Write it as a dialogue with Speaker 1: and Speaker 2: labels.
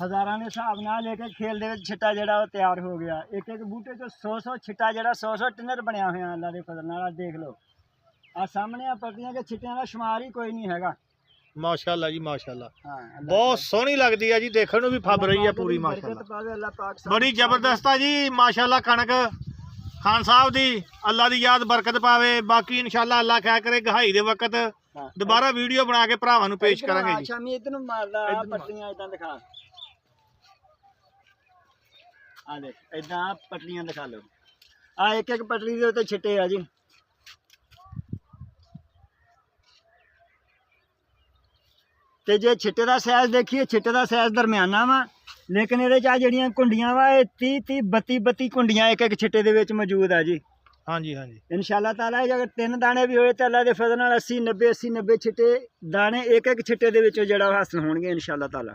Speaker 1: हज़ारां के हिसाब नाल एक एक खेल दे विच छिट्टा जिहड़ा ओह तैयार हो गया। एक एक बूटे चों 100 छिट्टा जिहड़ा 100 टिनर बनया होया अल्लाह दे फजल नाल। देख लो आ सामने आ पट्टियां के छिट्टियां दा शुमार ही कोई नहीं हैगा।
Speaker 2: माशाअल्लाह जी माशाअल्लाह,
Speaker 1: हाँ
Speaker 2: बहुत सोहनी लगदी है जी, देखने नूं भी फब रही है पूरी माशाअल्लाह, बड़ी जबरदस्त है जी माशाअल्लाह। कणक खान साहब दी अल्लाह दी याद बरकत पावे। बाकी इंशाअल्लाह अल्लाह खैर करे गहाई दे वक्त दोबारा वीडियो बना के भरावां नूं पेश करांगे जी।
Speaker 1: शामी इधर नूं मारदा आ पट्टियां इदां दिखा आ देख इदां पट्टियां दिखा लो आ एक एक पटड़ी दे उत्ते छिट्टे आ जी। ते जे छिट्टे का साइज देखिए छिट्टे का साइज दरम्याना वा, लेकिन ये जड़ियाँ कुंडियां वा 30 32 कुंडियां एक एक छिट्टे दे विच मौजूद है जी।
Speaker 2: हाँ जी हाँ जी,
Speaker 1: इंशाअल्लाह ताला अगर 3 दाने भी होए तो अल्लाह दे फजल नाल 80 90 छिट्टे दाने एक एक छिट्टे दे विचों जड़ा हासिल होणगे इंशाअल्लाह ताला।